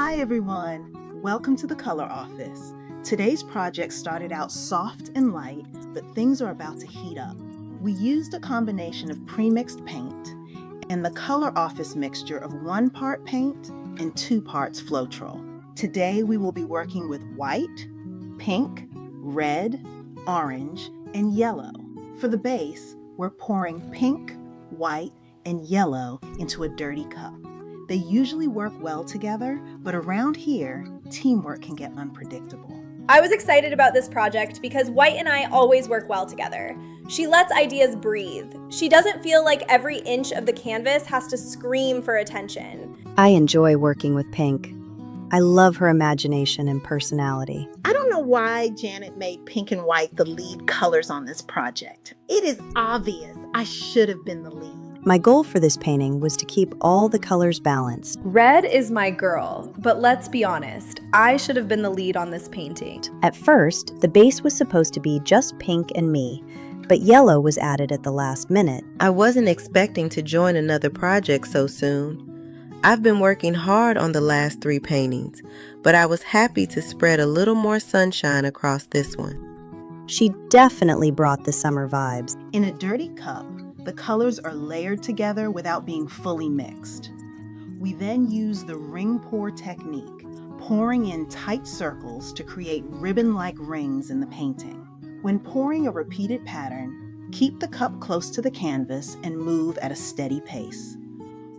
Hi everyone, welcome to the Color Office. Today's project started out soft and light, but things are about to heat up. We used a combination of pre-mixed paint and the Color Office mixture of 1 part paint and 2 parts Floetrol. Today we will be working with white, pink, red, orange, and yellow. For the base, we're pouring pink, white, and yellow into a dirty cup. They usually work well together, but around here, teamwork can get unpredictable. I was excited about this project because White and I always work well together. She lets ideas breathe. She doesn't feel like every inch of the canvas has to scream for attention. I enjoy working with Pink. I love her imagination and personality. I don't know why Janet made pink and white the lead colors on this project. It is obvious I should have been the lead. My goal for this painting was to keep all the colors balanced. Red is my girl, but let's be honest, I should have been the lead on this painting. At first, the base was supposed to be just pink and me, but yellow was added at the last minute. I wasn't expecting to join another project so soon. I've been working hard on the last 3 paintings, but I was happy to spread a little more sunshine across this one. She definitely brought the summer vibes. In a dirty cup, the colors are layered together without being fully mixed. We then use the ring pour technique, pouring in tight circles to create ribbon-like rings in the painting. When pouring a repeated pattern, keep the cup close to the canvas and move at a steady pace.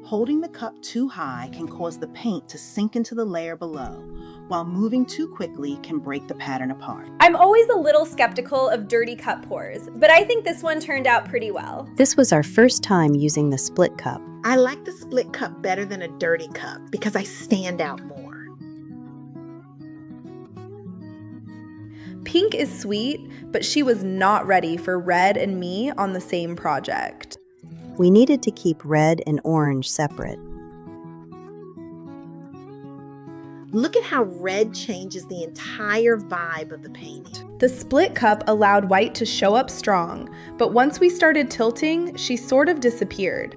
Holding the cup too high can cause the paint to sink into the layer below, while moving too quickly can break the pattern apart. I'm always a little skeptical of dirty cup pours, but I think this one turned out pretty well. This was our first time using the split cup. I like the split cup better than a dirty cup because I stand out more. Pink is sweet, but she was not ready for Red and me on the same project. We needed to keep red and orange separate. Look at how red changes the entire vibe of the painting. The split cup allowed White to show up strong, but once we started tilting, she sort of disappeared.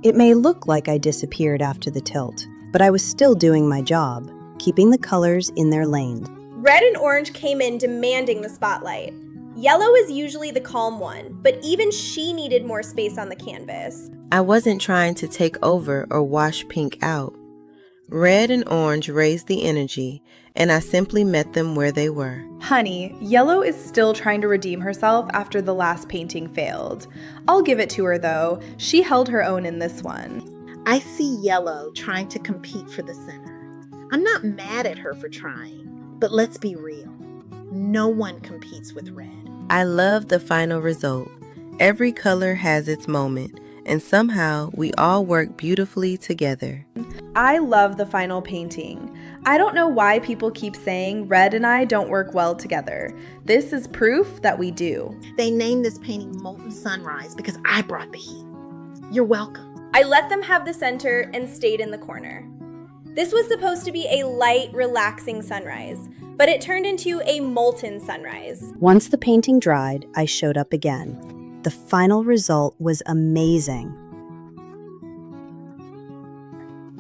It may look like I disappeared after the tilt, but I was still doing my job, keeping the colors in their lanes. Red and orange came in demanding the spotlight. Yellow is usually the calm one, but even she needed more space on the canvas. I wasn't trying to take over or wash pink out. Red and orange raised the energy, and I simply met them where they were. Honey, Yellow is still trying to redeem herself after the last painting failed. I'll give it to her though. She held her own in this one. I see Yellow trying to compete for the center. I'm not mad at her for trying, but let's be real. No one competes with red. I love the final result. Every color has its moment, and somehow we all work beautifully together. I love the final painting. I don't know why people keep saying Red and I don't work well together. This is proof that we do. They named this painting Molten Sunrise because I brought the heat. You're welcome. I let them have the center and stayed in the corner. This was supposed to be a light, relaxing sunrise, but it turned into a molten sunrise. Once the painting dried, I showed up again. The final result was amazing.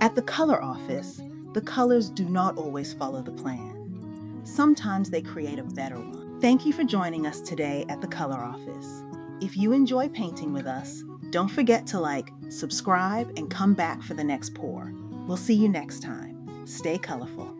At the Color Office, the colors do not always follow the plan. Sometimes they create a better one. Thank you for joining us today at the Color Office. If you enjoy painting with us, don't forget to like, subscribe, and come back for the next pour. We'll see you next time. Stay colorful.